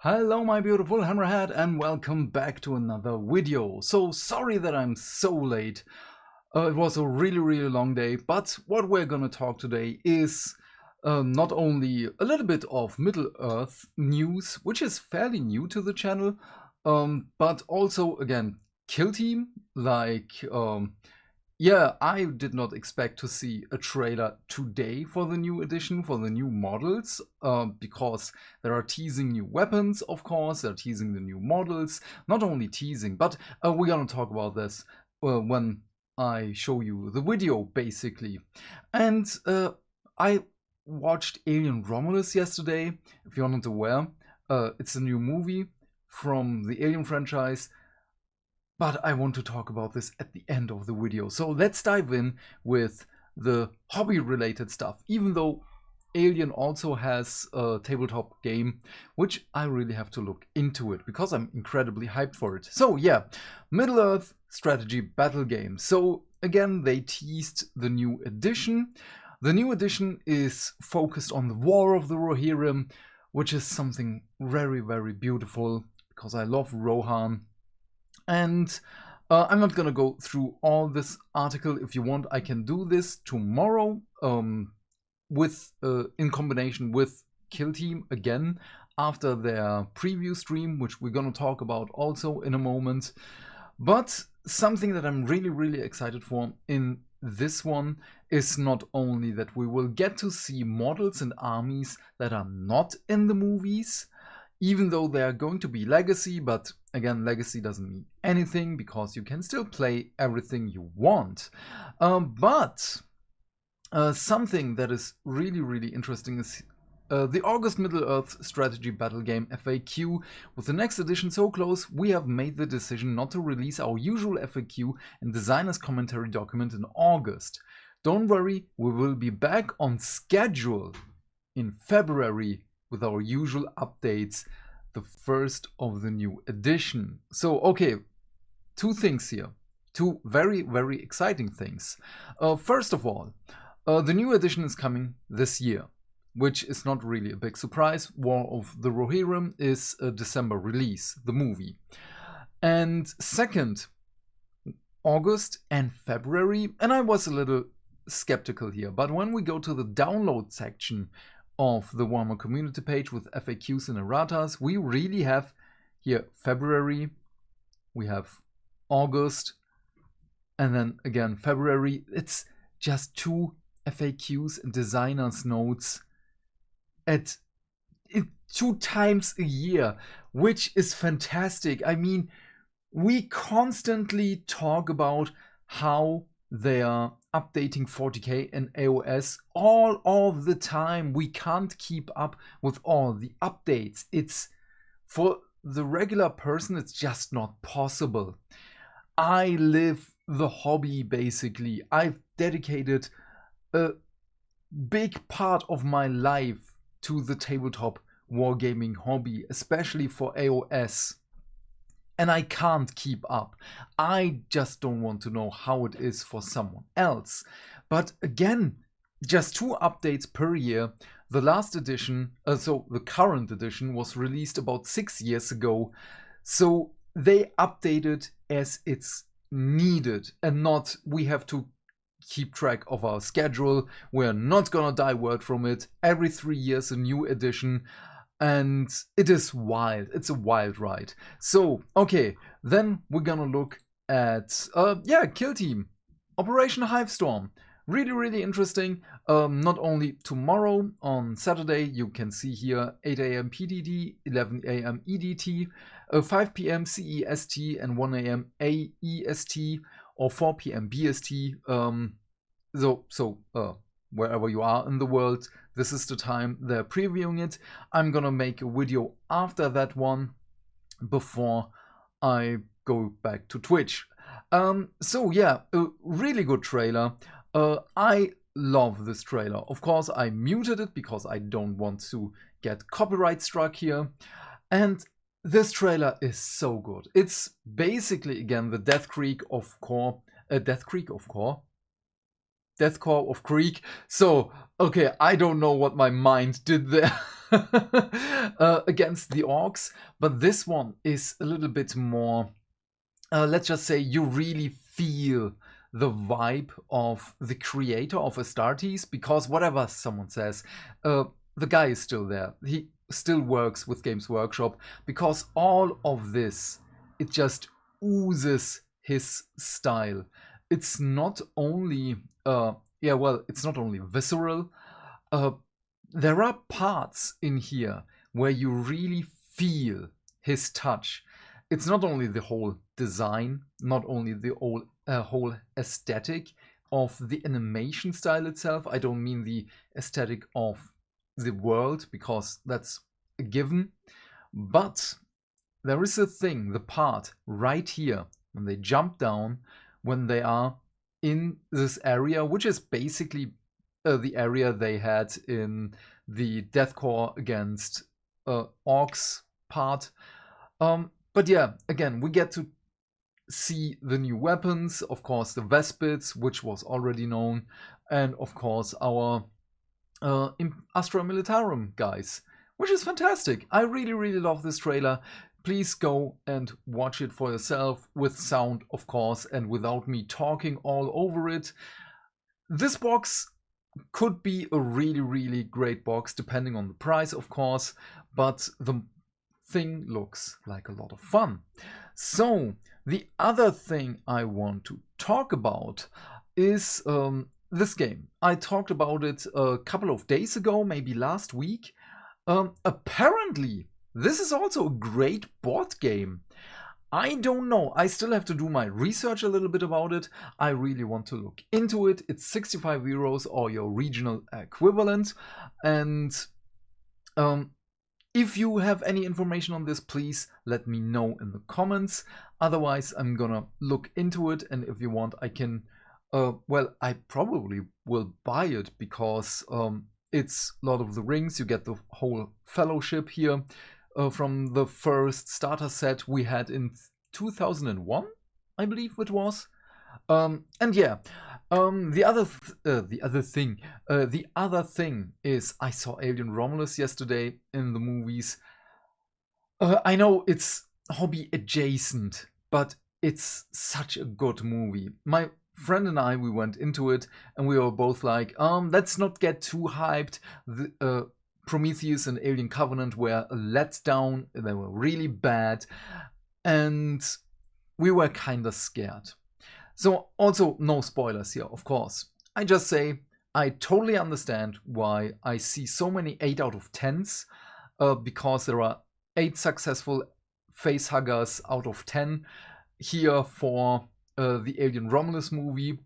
Hello my beautiful hammerhead and welcome back to another video. So sorry that I'm so late. It was a really long day, but what we're gonna talk today is not only a little bit of Middle-earth news, which is fairly new to the channel, but also again Kill Team. Yeah, I did not expect to see a trailer today for the new edition, for the new models, because they are teasing new weapons, of course, they're teasing the new models, not only teasing, but we're gonna talk about this when I show you the video, basically. And I watched Alien Romulus yesterday, if you're not aware. It's a new movie from the Alien franchise. But I want to talk about this at the end of the video. So let's dive in with the hobby-related stuff, even though Alien also has a tabletop game, which I really have to look into it, because I'm incredibly hyped for it. So yeah, Middle-earth strategy battle game. So again, they teased the new edition. The new edition is focused on the War of the Rohirrim, which is something very beautiful, because I love Rohan. And I'm not gonna go through all this article. If you want, I can do this tomorrow with in combination with Kill Team again after their preview stream, which we're gonna talk about also in a moment. But something that I'm really excited for in this one is not only that we will get to see models and armies that are not in the movies, even though they are going to be legacy, but again, legacy doesn't mean anything because you can still play everything you want. But something that is really interesting is the August Middle-earth strategy battle game FAQ. With the next edition so close, we have made the decision not to release our usual FAQ and designer's commentary document in August. Don't worry, we will be back on schedule in February with our usual updates, the first of the new edition. So, okay, two things here. Two very exciting things. First of all, the new edition is coming this year, which is not really a big surprise. War of the Rohirrim is a December release, the movie. And second, August and February, and I was a little skeptical here, but when we go to the download section of the Warhammer community page with FAQs and erratas, we really have here February, we have August, and then again February. It's just two FAQs and designers notes at 2 times a year, which is fantastic. I mean, we constantly talk about how they are updating 40k and AOS all of the time. We can't keep up with all the updates. It's, for the regular person, it's just not possible. I live the hobby, basically. I've dedicated a big part of my life to the tabletop wargaming hobby, especially for AOS. And I can't keep up. I just don't want to know how it is for someone else. But again, just 2 updates per year. The last edition, so the current edition, was released about 6 years ago. So they updated as it's needed and not we have to keep track of our schedule. We're not gonna divert from it. Every 3 years a new edition. And it is wild. It's a wild ride. So, okay, then we're gonna look at, Kill Team. Operation Hivestorm. Really interesting. Not only tomorrow, on Saturday, you can see here 8 AM PDD, 11 AM EDT, 5 PM CEST, and 1 AM AEST, or 4 PM BST. Wherever you are in the world, this is the time they're previewing it. I'm gonna make a video after that one before I go back to Twitch. So yeah, a really good trailer. I love this trailer. Of course, I muted it because I don't want to get copyright struck here. And this trailer is so good. It's basically, again, the Death Creek of Core. Deathcore of Creek. So, okay, I don't know what my mind did there against the orcs, but this one is a little bit more, let's just say you really feel the vibe of the creator of Astartes, because whatever someone says, the guy is still there. He still works with Games Workshop, because all of this, it just oozes his style. It's not only, it's not only visceral. There are parts in here where you really feel his touch. It's not only the whole design, not only the whole aesthetic of the animation style itself. I don't mean the aesthetic of the world, because that's a given. But there is a thing, the part right here, when they jump down, when they are in this area, which is basically the area they had in the Deathcore against orcs part. But yeah, again, we get to see the new weapons, of course the Vespids, which was already known, and of course our Astra Militarum guys, which is fantastic. I really love this trailer. Please go and watch it for yourself, with sound of course, and without me talking all over it. This box could be a really great box, depending on the price of course, but the thing looks like a lot of fun. So the other thing I want to talk about is this game. I talked about it a couple of days ago, maybe last week. Apparently, this is also a great board game. I don't know. I still have to do my research a little bit about it. I really want to look into it. It's 65 euros or your regional equivalent. And if you have any information on this, please let me know in the comments. Otherwise, I'm gonna look into it, and if you want, I can, well, I probably will buy it, because it's Lord of the Rings. You get the whole fellowship here from the first starter set we had in 2001, I believe it was. And yeah, the other thing is, I saw Alien Romulus yesterday in the movies. I know it's hobby adjacent, but it's such a good movie. My friend and I, we went into it and we were both like, let's not get too hyped. The Prometheus and Alien Covenant were a letdown. They were really bad, and we were kinda scared. So also no spoilers here, of course. I just say I totally understand why I see so many 8 out of 10s, because there are 8 successful facehuggers out of 10 here for the Alien Romulus movie.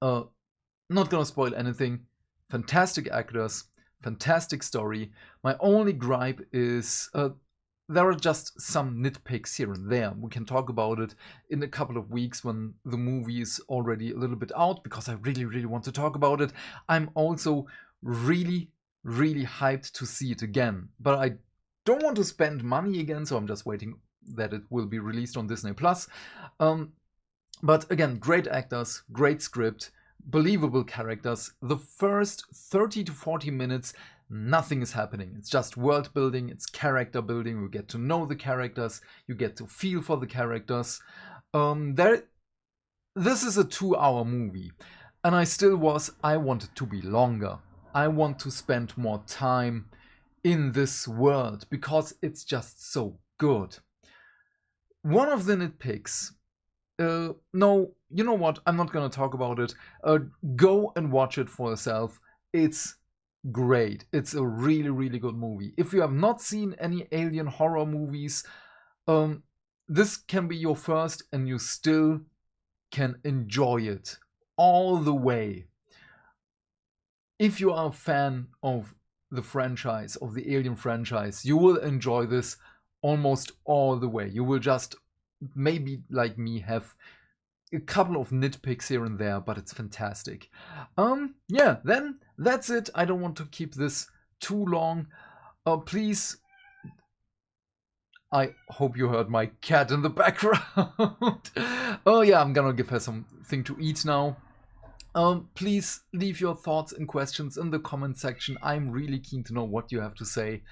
Not gonna spoil anything. Fantastic actors, fantastic story. My only gripe is there are just some nitpicks here and there. We can talk about it in a couple of weeks when the movie is already a little bit out, because I really want to talk about it. I'm also really hyped to see it again, but I don't want to spend money again, so I'm just waiting that it will be released on Disney+. But again, great actors, great script, believable characters. The first 30 to 40 minutes, nothing is happening. It's just world building, it's character building. You get to know the characters, you get to feel for the characters. This is a 2-hour movie, and I want it to be longer. I want to spend more time in this world, because it's just so good. One of the nitpicks, no, you know what, I'm not gonna talk about it. Go and watch it for yourself. It's great. It's a really good movie. If you have not seen any alien horror movies, this can be your first, and you still can enjoy it all the way. If you are a fan of the franchise, of the Alien franchise, you will enjoy this almost all the way. You will just, maybe like me, have a couple of nitpicks here and there, but it's fantastic. Yeah, then that's it. I don't want to keep this too long. Please, I hope you heard my cat in the background. Oh yeah, I'm gonna give her something to eat now. Please leave your thoughts and questions in the comment section. I'm really keen to know what you have to say.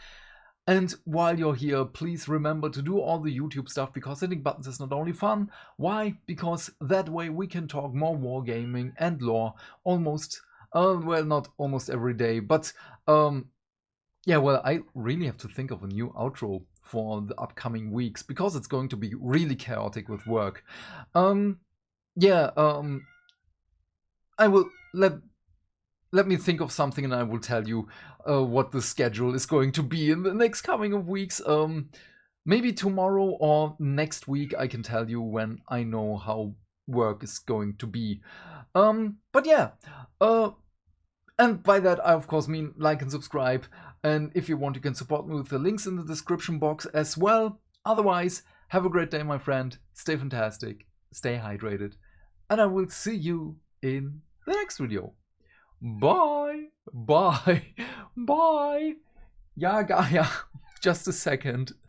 And while you're here, please remember to do all the YouTube stuff, because hitting buttons is not only fun. Why? Because that way we can talk more wargaming and lore almost, well, not almost every day, but yeah, well, I really have to think of a new outro for the upcoming weeks, because it's going to be really chaotic with work. Yeah, I will let me think of something, and I will tell you what the schedule is going to be in the next coming of weeks. Maybe tomorrow or next week I can tell you when I know how work is going to be. But yeah, and by that I of course mean like and subscribe. And if you want, you can support me with the links in the description box as well. Otherwise, have a great day, my friend. Stay fantastic, stay hydrated, and I will see you in the next video. Bye, bye, bye. Yeah, Gaia, just a second.